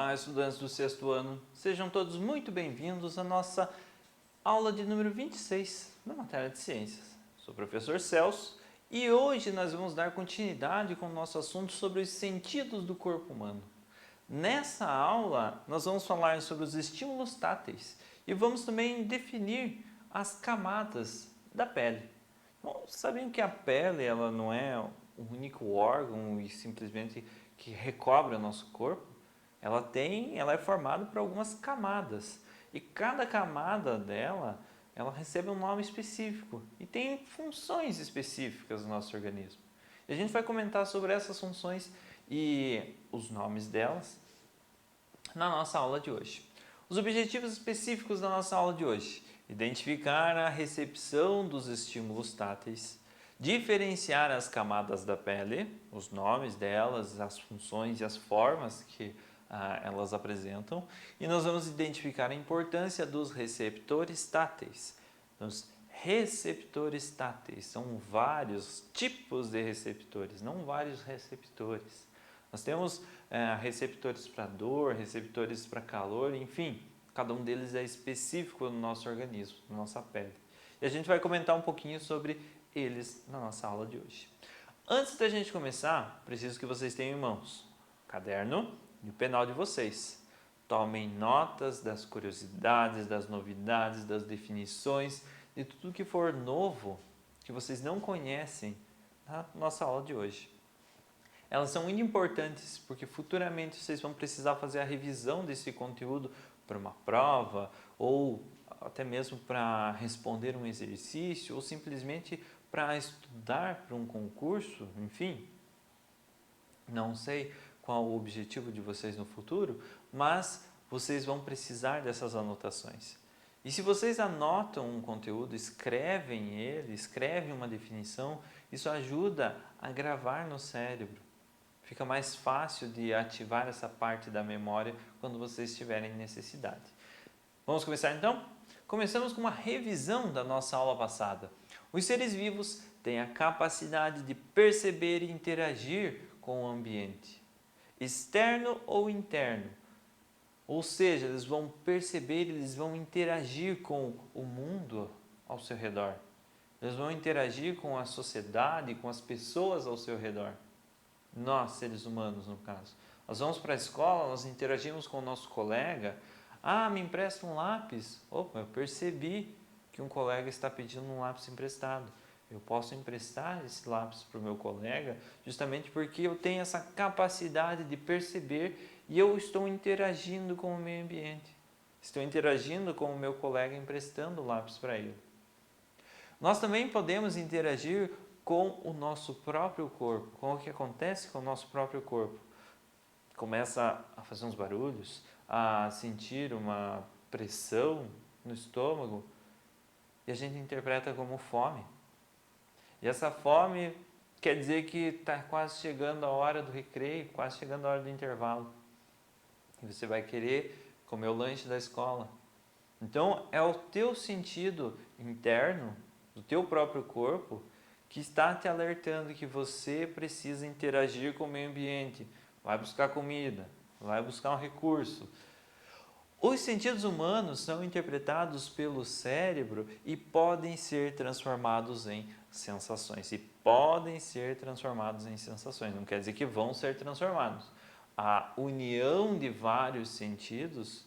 Olá, estudantes do sexto ano, sejam todos muito bem-vindos à nossa aula de número 26 da matéria de ciências. Sou o professor Celso e hoje nós vamos dar continuidade com o nosso assunto sobre os sentidos do corpo humano. Nessa aula, nós vamos falar sobre os estímulos táteis e vamos também definir as camadas da pele. Bom, sabiam que a pele ela não é um único órgão e simplesmente que recobre o nosso corpo? Ela é formada por algumas camadas e cada camada dela, ela recebe um nome específico e tem funções específicas no nosso organismo. E a gente vai comentar sobre essas funções e os nomes delas na nossa aula de hoje. Os objetivos específicos da nossa aula de hoje: identificar a recepção dos estímulos táteis, diferenciar as camadas da pele, os nomes delas, as funções e as formas que elas apresentam, e nós vamos identificar a importância dos receptores táteis. Os receptores táteis são vários tipos de receptores, não vários receptores. Nós temos receptores para dor, receptores para calor, enfim, cada um deles é específico no nosso organismo, na nossa pele. E a gente vai comentar um pouquinho sobre eles na nossa aula de hoje. Antes da gente começar, preciso que vocês tenham em mãos o caderno e o penal de vocês. Tomem notas das curiosidades, das novidades, das definições, de tudo que for novo, que vocês não conhecem na nossa aula de hoje. Elas são muito importantes porque futuramente vocês vão precisar fazer a revisão desse conteúdo para uma prova ou até mesmo para responder um exercício ou simplesmente para estudar para um concurso, enfim. Não sei qual o objetivo de vocês no futuro, mas vocês vão precisar dessas anotações. E se vocês anotam um conteúdo, escrevem ele, escrevem uma definição, isso ajuda a gravar no cérebro. Fica mais fácil de ativar essa parte da memória quando vocês tiverem necessidade. Vamos começar então? Começamos com uma revisão da nossa aula passada. Os seres vivos têm a capacidade de perceber e interagir com o ambiente, externo ou interno. Ou seja, eles vão perceber, eles vão interagir com o mundo ao seu redor. Eles vão interagir com a sociedade, com as pessoas ao seu redor. Nós, seres humanos, no caso. Nós vamos para a escola, nós interagimos com o nosso colega. Ah, me empresta um lápis. Opa, eu percebi que um colega está pedindo um lápis emprestado. Eu posso emprestar esse lápis para o meu colega justamente porque eu tenho essa capacidade de perceber e eu estou interagindo com o meio ambiente. Estou interagindo com o meu colega emprestando o lápis para ele. Nós também podemos interagir com o nosso próprio corpo, com o que acontece com o nosso próprio corpo. Começa a fazer uns barulhos, a sentir uma pressão no estômago e a gente interpreta como fome. E essa fome quer dizer que está quase chegando a hora do recreio, quase chegando a hora do intervalo. E você vai querer comer o lanche da escola. Então é o teu sentido interno, do teu próprio corpo, que está te alertando que você precisa interagir com o meio ambiente. Vai buscar comida, vai buscar um recurso. Os sentidos humanos são interpretados pelo cérebro e podem ser transformados em sensações. Não quer dizer que vão ser transformados. A união de vários sentidos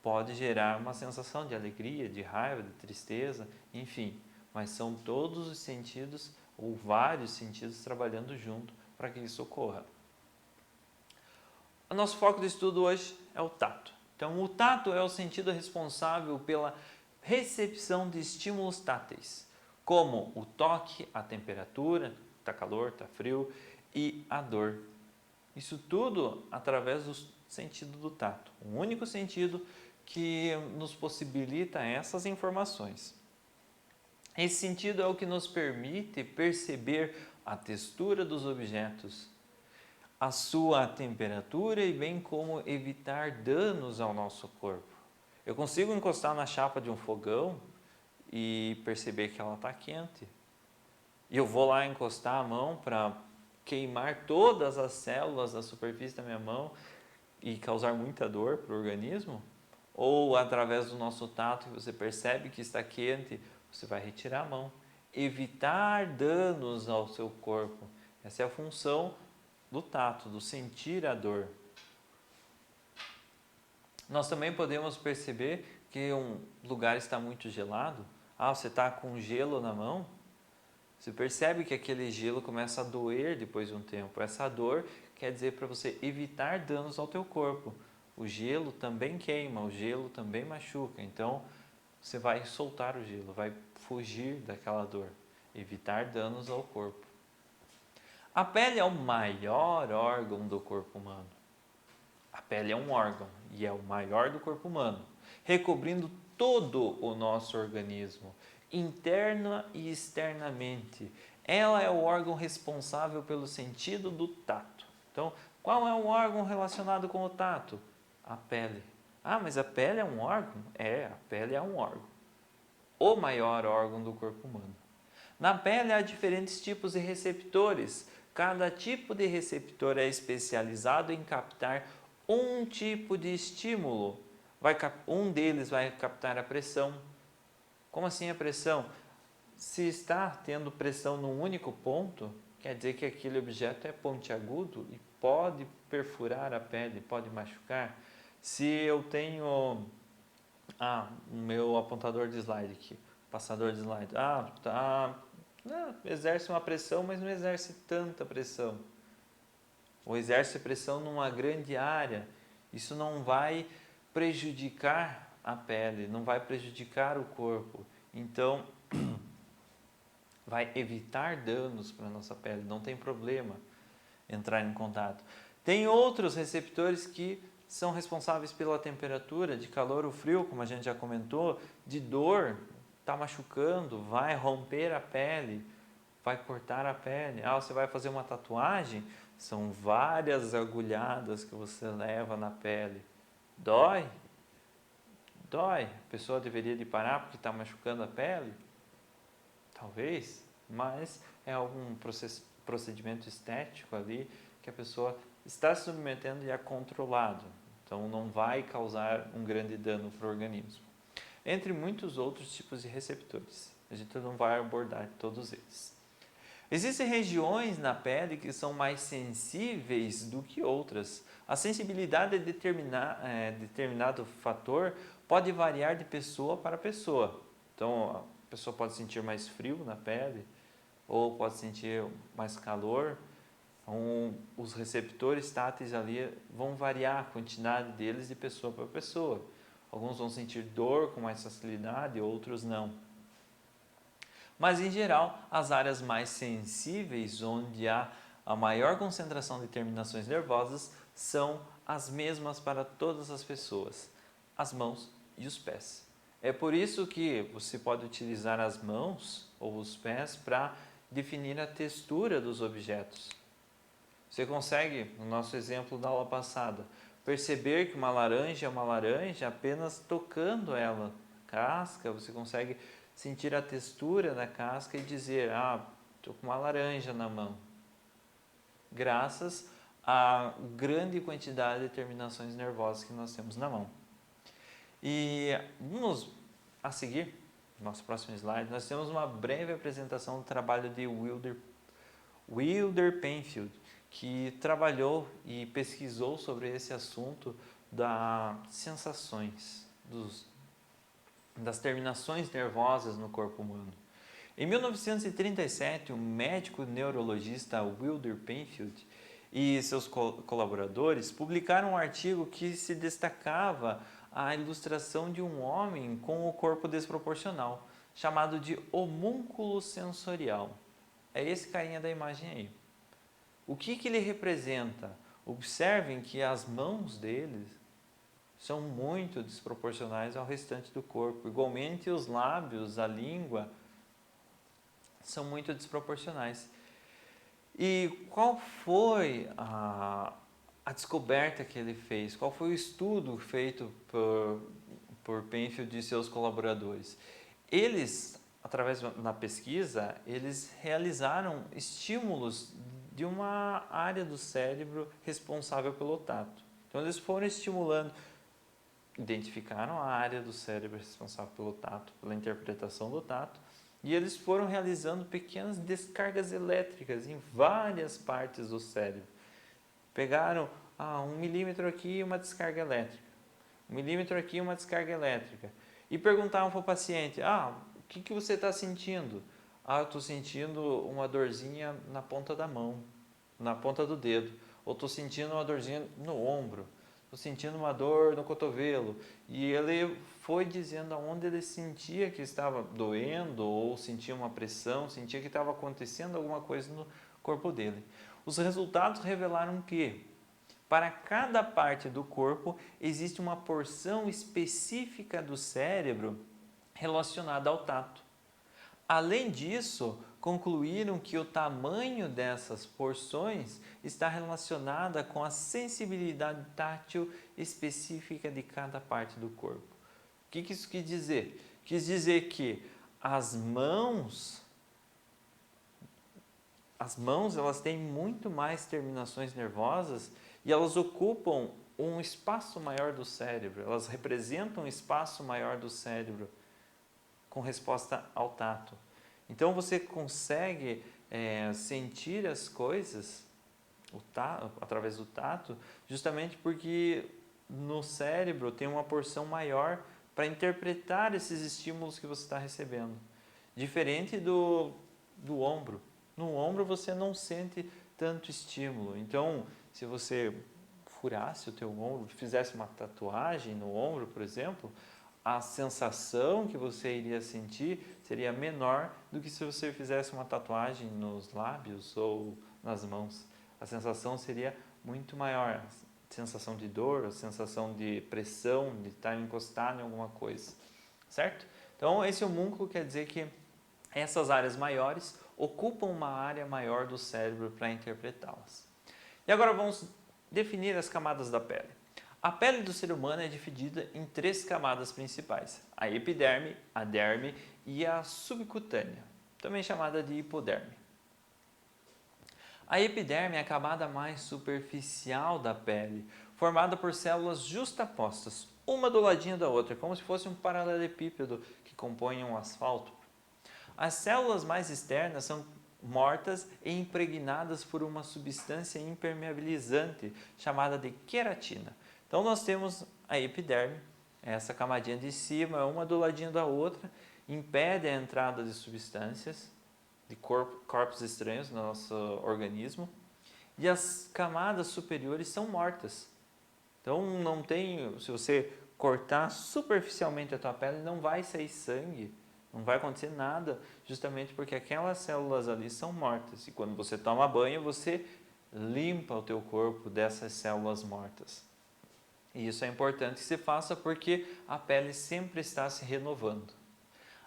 pode gerar uma sensação de alegria, de raiva, de tristeza, enfim. Mas são todos os sentidos ou vários sentidos trabalhando junto para que isso ocorra. O nosso foco de estudo hoje é o tato. Então, o tato é o sentido responsável pela recepção de estímulos táteis, como o toque, a temperatura, está calor, está frio, e a dor. Isso tudo através do sentido do tato, um único sentido que nos possibilita essas informações. Esse sentido é o que nos permite perceber a textura dos objetos, a sua temperatura e bem como evitar danos ao nosso corpo. Eu consigo encostar na chapa de um fogão e perceber que ela está quente. E eu vou lá encostar a mão para queimar todas as células da superfície da minha mão e causar muita dor para o organismo, ou através do nosso tato que você percebe que está quente, você vai retirar a mão, evitar danos ao seu corpo. Essa é a função do tato, do sentir a dor. Nós também podemos perceber que um lugar está muito gelado. Você está com gelo na mão, você percebe que aquele gelo começa a doer depois de um tempo. Essa dor quer dizer para você evitar danos ao teu corpo. O gelo também queima, o gelo também machuca. Então, você vai soltar o gelo, vai fugir daquela dor, evitar danos ao corpo. A pele é o maior órgão do corpo humano. A pele é um órgão e é o maior do corpo humano, recobrindo todo o nosso organismo, interna e externamente. Ela é o órgão responsável pelo sentido do tato. Então, qual é o órgão relacionado com o tato? A pele. Mas a pele é um órgão? A pele é um órgão. O maior órgão do corpo humano. Na pele há diferentes tipos de receptores. Cada tipo de receptor é especializado em captar um tipo de estímulo. Um deles vai captar a pressão. Como assim a pressão? Se está tendo pressão num único ponto, quer dizer que aquele objeto é pontiagudo e pode perfurar a pele, pode machucar. Se eu tenho o meu apontador de slide aqui, passador de slide, exerce uma pressão, mas não exerce tanta pressão. Ou exerce pressão numa grande área, isso não vai prejudicar a pele, não vai prejudicar o corpo. Então, vai evitar danos para a nossa pele, não tem problema entrar em contato. Tem outros receptores que são responsáveis pela temperatura, de calor ou frio, como a gente já comentou, de dor, está machucando, vai romper a pele, vai cortar a pele. Você vai fazer uma tatuagem, são várias agulhadas que você leva na pele. Dói? Dói. A pessoa deveria de parar porque está machucando a pele? Talvez, mas é algum procedimento estético ali que a pessoa está se submetendo e é controlado. Então não vai causar um grande dano para o organismo. Entre muitos outros tipos de receptores. A gente não vai abordar todos eles. Existem regiões na pele que são mais sensíveis do que outras. A sensibilidade de determinado fator pode variar de pessoa para pessoa. Então, a pessoa pode sentir mais frio na pele ou pode sentir mais calor. Então, os receptores táteis ali vão variar a quantidade deles de pessoa para pessoa. Alguns vão sentir dor com mais facilidade, outros não. Mas, em geral, as áreas mais sensíveis, onde há a maior concentração de terminações nervosas, são as mesmas para todas as pessoas, as mãos e os pés. É por isso que você pode utilizar as mãos ou os pés para definir a textura dos objetos. Você consegue, no nosso exemplo da aula passada, perceber que uma laranja é uma laranja apenas tocando ela. Casca, você consegue sentir a textura da casca e dizer, estou com uma laranja na mão. Graças à grande quantidade de terminações nervosas que nós temos na mão. E vamos a seguir, no nosso próximo slide, nós temos uma breve apresentação do trabalho de Wilder Penfield, que trabalhou e pesquisou sobre esse assunto das sensações, das terminações nervosas no corpo humano. Em 1937, o médico neurologista Wilder Penfield e seus colaboradores publicaram um artigo que se destacava a ilustração de um homem com o corpo desproporcional, chamado de homúnculo sensorial. É esse carinha da imagem aí. O que ele representa? Observem que as mãos dele são muito desproporcionais ao restante do corpo. Igualmente os lábios, a língua, são muito desproporcionais. E qual foi a descoberta que ele fez? Qual foi o estudo feito por Penfield e seus colaboradores? Eles, através da pesquisa, eles realizaram estímulos de uma área do cérebro responsável pelo tato. Então eles foram estimulando, identificaram a área do cérebro responsável pelo tato, pela interpretação do tato, e eles foram realizando pequenas descargas elétricas em várias partes do cérebro. Pegaram 1 milímetro aqui uma descarga elétrica, 1 milímetro aqui uma descarga elétrica, e perguntavam para o paciente, o que você está sentindo? Eu estou sentindo uma dorzinha na ponta da mão, na ponta do dedo, ou estou sentindo uma dorzinha no ombro, estou sentindo uma dor no cotovelo. E ele foi dizendo aonde ele sentia que estava doendo, ou sentia uma pressão, sentia que estava acontecendo alguma coisa no corpo dele. Os resultados revelaram que, para cada parte do corpo, existe uma porção específica do cérebro relacionada ao tato. Além disso, concluíram que o tamanho dessas porções está relacionada com a sensibilidade tátil específica de cada parte do corpo. O que isso quis dizer? Quis dizer que as mãos elas têm muito mais terminações nervosas e elas ocupam um espaço maior do cérebro, elas representam um espaço maior do cérebro com resposta ao tato. Então você consegue sentir as coisas através do tato, justamente porque no cérebro tem uma porção maior para interpretar esses estímulos que você está recebendo. Diferente do ombro. No ombro você não sente tanto estímulo. Então, se você furasse o teu ombro, fizesse uma tatuagem no ombro, por exemplo, a sensação que você iria sentir seria menor do que se você fizesse uma tatuagem nos lábios ou nas mãos. A sensação seria muito maior. A sensação de dor, a sensação de pressão, de estar encostado em alguma coisa. Certo? Então, esse homúnculo quer dizer que essas áreas maiores ocupam uma área maior do cérebro para interpretá-las. E agora vamos definir as camadas da pele. A pele do ser humano é dividida em 3 camadas principais: a epiderme, a derme e a subcutânea, também chamada de hipoderme. A epiderme é a camada mais superficial da pele, formada por células justapostas, uma do ladinho da outra, como se fosse um paralelepípedo que compõe um asfalto. As células mais externas são mortas e impregnadas por uma substância impermeabilizante chamada de queratina. Então nós temos a epiderme, essa camadinha de cima, uma do ladinho da outra, impede a entrada de substâncias, de corpos estranhos no nosso organismo, e as camadas superiores são mortas. Então não tem, se você cortar superficialmente a tua pele, não vai sair sangue, não vai acontecer nada, justamente porque aquelas células ali são mortas. E quando você toma banho, você limpa o teu corpo dessas células mortas. E isso é importante que se faça porque a pele sempre está se renovando.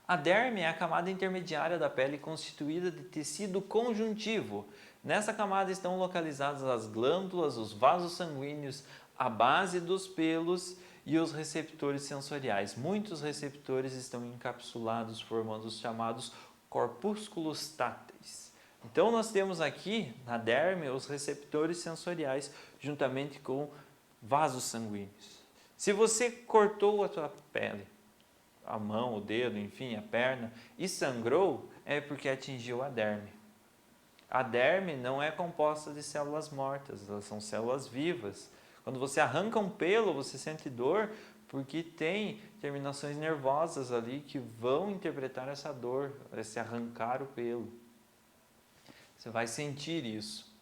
A derme é a camada intermediária da pele constituída de tecido conjuntivo. Nessa camada estão localizadas as glândulas, os vasos sanguíneos, a base dos pelos e os receptores sensoriais. Muitos receptores estão encapsulados, formando os chamados corpúsculos táteis. Então nós temos aqui na derme os receptores sensoriais juntamente com vasos sanguíneos. Se você cortou a tua pele, a mão, o dedo, enfim, a perna, e sangrou, é porque atingiu a derme. A derme não é composta de células mortas, elas são células vivas. Quando você arranca um pelo, você sente dor porque tem terminações nervosas ali que vão interpretar essa dor, esse arrancar o pelo. Você vai sentir isso.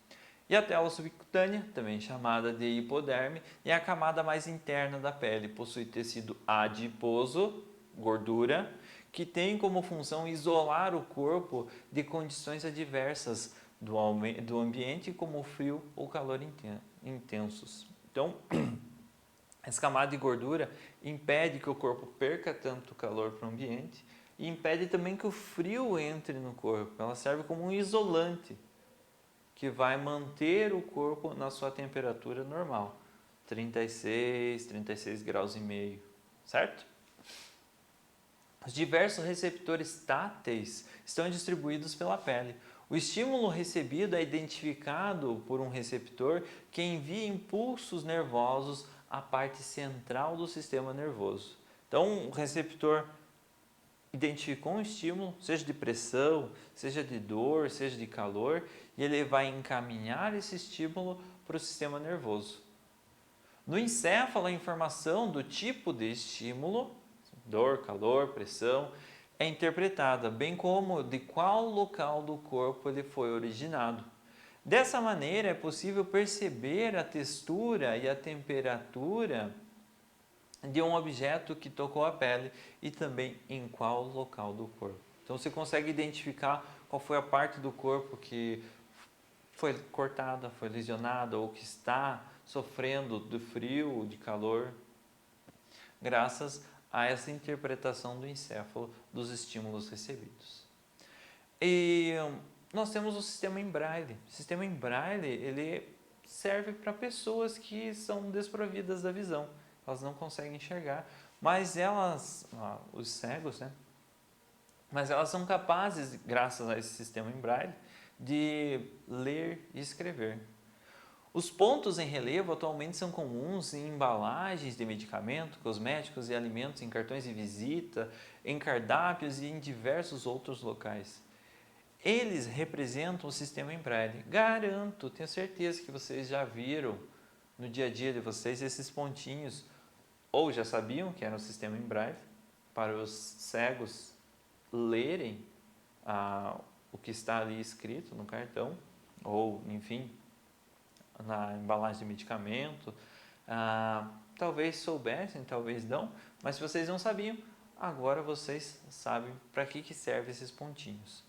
E a tela subcutânea, também chamada de hipoderme, é a camada mais interna da pele. Possui tecido adiposo, gordura, que tem como função isolar o corpo de condições adversas do ambiente, como o frio ou calor intensos. Então, essa camada de gordura impede que o corpo perca tanto calor para o ambiente e impede também que o frio entre no corpo. Ela serve como um isolante que vai manter o corpo na sua temperatura normal, 36 graus e meio, certo? Os diversos receptores táteis estão distribuídos pela pele. O estímulo recebido é identificado por um receptor que envia impulsos nervosos à parte central do sistema nervoso. Então, o receptor identificou um estímulo, seja de pressão, seja de dor, seja de calor, e ele vai encaminhar esse estímulo para o sistema nervoso. No encéfalo, a informação do tipo de estímulo, dor, calor, pressão, é interpretada, bem como de qual local do corpo ele foi originado. Dessa maneira, é possível perceber a textura e a temperatura de um objeto que tocou a pele e também em qual local do corpo. Então você consegue identificar qual foi a parte do corpo que foi cortada, foi lesionada ou que está sofrendo do frio, de calor, graças a essa interpretação do encéfalo dos estímulos recebidos. E nós temos o sistema em Braille. O sistema em Braille, ele serve para pessoas que são desprovidas da visão. Elas não conseguem enxergar, mas elas, os cegos, né? Mas elas são capazes, graças a esse sistema em Braille, de ler e escrever. Os pontos em relevo atualmente são comuns em embalagens de medicamento, cosméticos e alimentos, em cartões de visita, em cardápios e em diversos outros locais. Eles representam o sistema em Braille. Garanto, tenho certeza que vocês já viram no dia a dia de vocês esses pontinhos, ou já sabiam que era o sistema em Braille, para os cegos lerem o que está ali escrito no cartão, ou enfim, na embalagem de medicamento. Talvez soubessem, talvez não, mas se vocês não sabiam, agora vocês sabem para que servem esses pontinhos.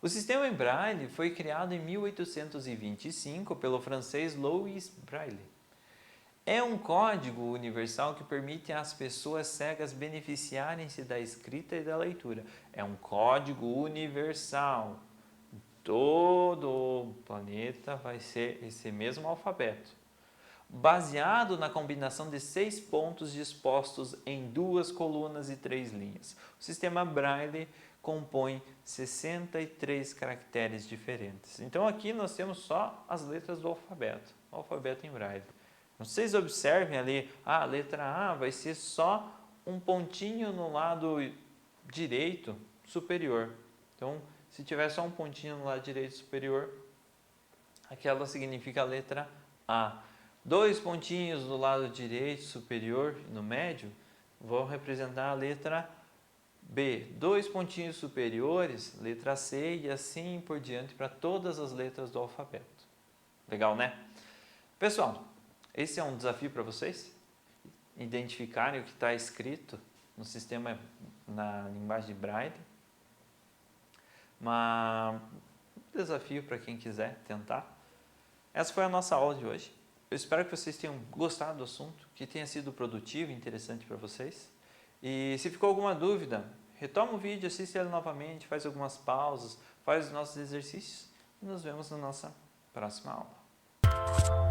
O sistema em Braille foi criado em 1825 pelo francês Louis Braille. É um código universal que permite às pessoas cegas beneficiarem-se da escrita e da leitura. É um código universal. Todo o planeta vai ser esse mesmo alfabeto, baseado na combinação de 6 pontos dispostos em 2 colunas e 3 linhas. O sistema Braille compõe 63 caracteres diferentes. Então aqui nós temos só as letras do alfabeto, o alfabeto em Braille. Vocês observem ali, a letra A vai ser só um pontinho no lado direito superior. Então, se tiver só um pontinho no lado direito superior, aquela significa a letra A. 2 pontinhos do lado direito superior e no médio vão representar a letra B. 2 pontinhos superiores, letra C, e assim por diante para todas as letras do alfabeto. Legal, né? Pessoal, esse é um desafio para vocês, identificarem o que está escrito no sistema, na linguagem de Braille. Um desafio para quem quiser tentar. Essa foi a nossa aula de hoje. Eu espero que vocês tenham gostado do assunto, que tenha sido produtivo e interessante para vocês. E se ficou alguma dúvida, retoma o vídeo, assiste ele novamente, faz algumas pausas, faz os nossos exercícios e nos vemos na nossa próxima aula.